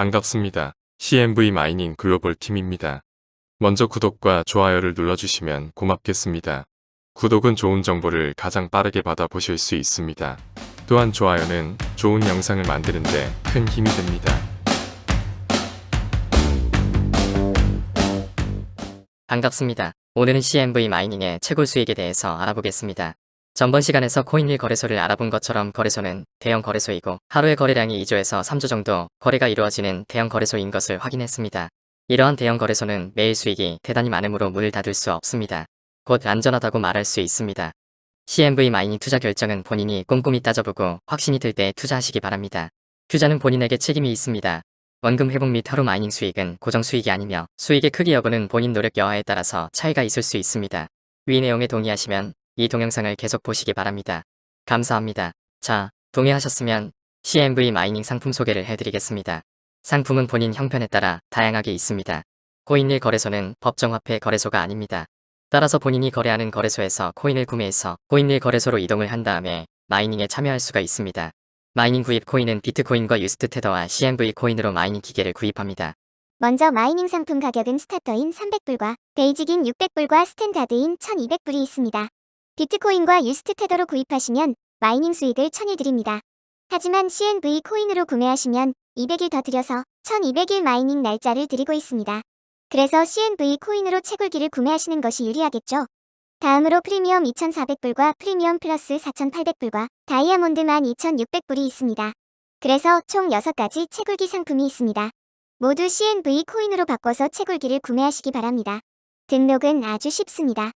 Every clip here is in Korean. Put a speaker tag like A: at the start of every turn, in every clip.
A: 반갑습니다. CNV 마이닝 글로벌 팀입니다. 먼저 구독과 좋아요를 눌러주시면 고맙겠습니다. 구독은 좋은 정보를 가장 빠르게 받아보실 수 있습니다. 또한 좋아요는 좋은 영상을 만드는데 큰 힘이 됩니다.
B: 반갑습니다. 오늘은 CNV 마이닝의 최고 수익에 대해서 알아보겠습니다. 전번 시간에서 코인일 거래소를 알아본 것처럼 거래소는 대형 거래소이고 하루의 거래량이 2조에서 3조 정도 거래가 이루어지는 대형 거래소인 것을 확인했습니다. 이러한 대형 거래소는 매일 수익이 대단히 많으므로 문을 닫을 수 없습니다. 곧 안전하다고 말할 수 있습니다. CNV 마이닝 투자 결정은 본인이 꼼꼼히 따져보고 확신이 들 때 투자하시기 바랍니다. 투자는 본인에게 책임이 있습니다. 원금 회복 및 하루 마이닝 수익은 고정 수익이 아니며 수익의 크기 여부는 본인 노력 여하에 따라서 차이가 있을 수 있습니다. 위 내용에 동의하시면 이 동영상을 계속 보시기 바랍니다. 감사합니다. 자, 동의하셨으면 CNV 마이닝 상품 소개를 해드리겠습니다. 상품은 본인 형편에 따라 다양하게 있습니다. 코인일 거래소는 법정화폐 거래소가 아닙니다. 따라서 본인이 거래하는 거래소에서 코인을 구매해서 코인일 거래소로 이동을 한 다음에 마이닝에 참여할 수가 있습니다. 마이닝 구입 코인은 비트코인과 유스트 테더와 CNV 코인으로 마이닝 기계를 구입합니다.
C: 먼저 마이닝 상품 가격은 스타터인 300불과 베이직인 600불과 스탠다드인 1200불이 있습니다. 비트코인과 유스트 테더로 구입하시면 마이닝 수익을 1000일 드립니다. 하지만 CNV 코인으로 구매하시면 200일 더 드려서 1200일 마이닝 날짜를 드리고 있습니다. 그래서 CNV 코인으로 채굴기를 구매하시는 것이 유리하겠죠. 다음으로 프리미엄 2400불과 프리미엄 플러스 4800불과 다이아몬드 12600불이 있습니다. 그래서 총 6가지 채굴기 상품이 있습니다. 모두 CNV 코인으로 바꿔서 채굴기를 구매하시기 바랍니다. 등록은 아주 쉽습니다.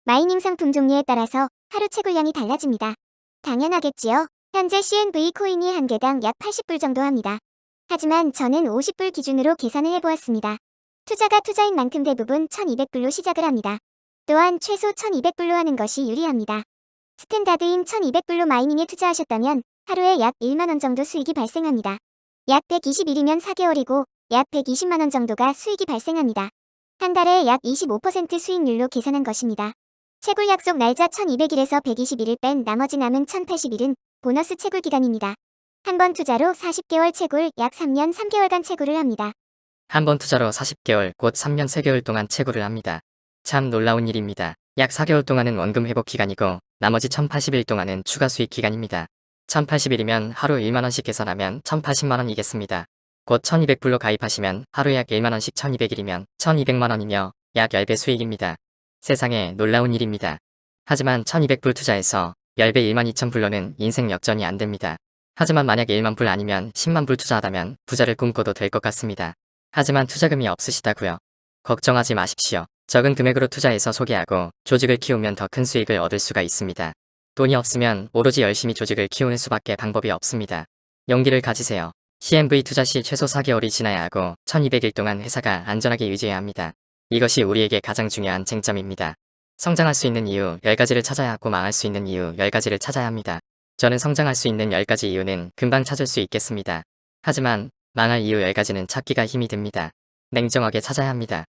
C: 마이닝 상품 종류에 따라서 하루 채굴량이 달라집니다. 당연하겠지요. 현재 CNV 코인이 한 개당 약 80불 정도 합니다. 하지만 저는 50불 기준으로 계산을 해보았습니다. 투자가 투자인 만큼 대부분 1200불로 시작을 합니다. 또한 최소 1200불로 하는 것이 유리합니다. 스탠다드인 1200불로 마이닝에 투자하셨다면 하루에 약 1만원 정도 수익이 발생합니다. 약 120일이면 4개월이고 약 120만원 정도가 수익이 발생합니다. 한 달에 약 25% 수익률로 계산한 것입니다. 채굴 약속 날짜 1200일에서 120일을 뺀 나머지 남은 1080일은 보너스 채굴 기간입니다. 한 번 투자로 40개월 채굴 약 3년 3개월간 채굴을 합니다.
B: 한 번 투자로 40개월 곧 3년 3개월 동안 채굴을 합니다. 참 놀라운 일입니다. 약 4개월 동안은 원금 회복 기간이고 나머지 1080일 동안은 추가 수익 기간입니다. 1080일이면 하루 1만원씩 계산하면 1080만원이겠습니다. 곧 1200불로 가입하시면 하루 약 1만원씩 1200일이면 1200만원이며 약 10배 수익입니다. 세상에 놀라운 일입니다. 하지만 1200불 투자해서 10배 12000불로는 인생 역전이 안됩니다. 하지만 만약 1만불 아니면 10만불 투자하다면 부자를 꿈꿔도 될 것 같습니다. 하지만 투자금이 없으시다고요? 걱정하지 마십시오. 적은 금액으로 투자해서 소개하고 조직을 키우면 더 큰 수익을 얻을 수가 있습니다. 돈이 없으면 오로지 열심히 조직을 키우는 수밖에 방법이 없습니다. 용기를 가지세요. CNV 투자 시 최소 4개월이 지나야 하고 1200일 동안 회사가 안전하게 유지해야 합니다. 이것이 우리에게 가장 중요한 쟁점입니다. 성장할 수 있는 이유 10가지를 찾아야 하고 망할 수 있는 이유 10가지를 찾아야 합니다. 저는 성장할 수 있는 10가지 이유는 금방 찾을 수 있겠습니다. 하지만 망할 이유 10가지는 찾기가 힘이 듭니다. 냉정하게 찾아야 합니다.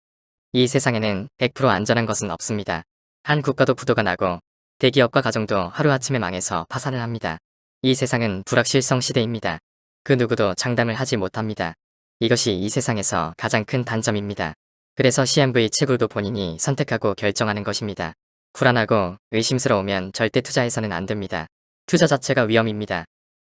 B: 이 세상에는 100% 안전한 것은 없습니다. 한 국가도 부도가 나고 대기업과 가정도 하루아침에 망해서 파산을 합니다. 이 세상은 불확실성 시대입니다. 그 누구도 장담을 하지 못합니다. 이것이 이 세상에서 가장 큰 단점입니다. 그래서 CNV 채굴도 본인이 선택하고 결정하는 것입니다. 불안하고 의심스러우면 절대 투자해서는 안 됩니다. 투자 자체가 위험입니다.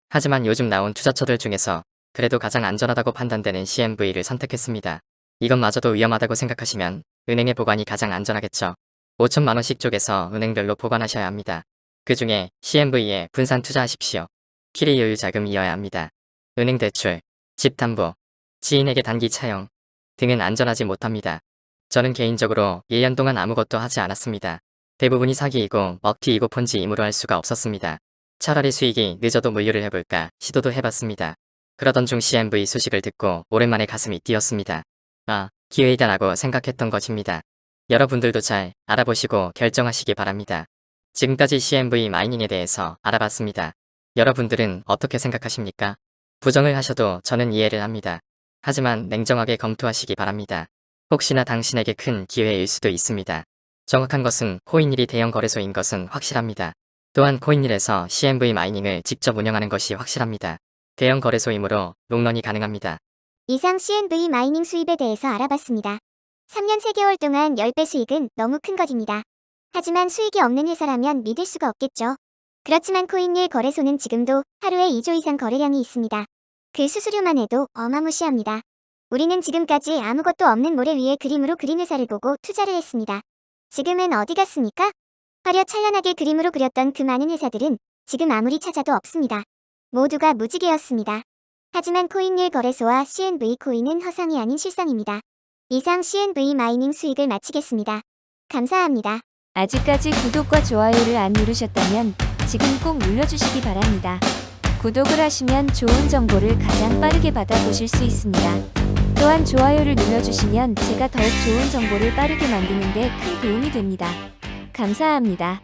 B: 하지만 요즘 나온 투자처들 중에서 그래도 가장 안전하다고 판단되는 CNV를 선택했습니다. 이것마저도 위험하다고 생각하시면 은행에 보관이 가장 안전하겠죠. 5천만원씩 쪼개서 은행별로 보관하셔야 합니다. 그 중에 CNV에 분산 투자하십시오. 키리 여유 자금이어야 합니다. 은행 대출, 집 담보, 지인에게 단기 차용 등은 안전하지 못합니다. 저는 개인적으로 1년 동안 아무것도 하지 않았습니다. 대부분이 사기이고 먹튀이고 폰지임으로 할 수가 없었습니다. 차라리 수익이 늦어도 물류를 해볼까 시도도 해봤습니다. 그러던 중 CNV 소식을 듣고 오랜만에 가슴이 뛰었습니다. 아, 기회이다라고 생각했던 것입니다. 여러분들도 잘 알아보시고 결정하시기 바랍니다. 지금까지 CNV 마이닝에 대해서 알아봤습니다. 여러분들은 어떻게 생각하십니까? 부정을 하셔도 저는 이해를 합니다. 하지만 냉정하게 검토하시기 바랍니다. 혹시나 당신에게 큰 기회일 수도 있습니다. 정확한 것은 코인일이 대형 거래소인 것은 확실합니다. 또한 코인일에서 CNV 마이닝을 직접 운영하는 것이 확실합니다. 대형 거래소이므로 롱런이 가능합니다.
C: 이상 CNV 마이닝 수입에 대해서 알아봤습니다. 3년 3개월 동안 10배 수익은 너무 큰 것입니다. 하지만 수익이 없는 회사라면 믿을 수가 없겠죠. 그렇지만 코인일 거래소는 지금도 하루에 2조 이상 거래량이 있습니다. 그 수수료만 해도 어마무시합니다. 우리는 지금까지 아무것도 없는 모래 위에 그림으로 그린 회사를 보고 투자를 했습니다. 지금은 어디 갔습니까? 화려찬란하게 그림으로 그렸던 그 많은 회사들은 지금 아무리 찾아도 없습니다. 모두가 무지개였습니다. 하지만 코인일 거래소와 CNV 코인은 허상이 아닌 실상입니다. 이상 CNV 마이닝 수익을 마치겠습니다. 감사합니다.
D: 아직까지 구독과 좋아요를 안 누르셨다면 지금 꼭 눌러주시기 바랍니다. 구독을 하시면 좋은 정보를 가장 빠르게 받아보실 수 있습니다. 또한 좋아요를 눌러주시면 제가 더욱 좋은 정보를 빠르게 만드는 데 큰 도움이 됩니다. 감사합니다.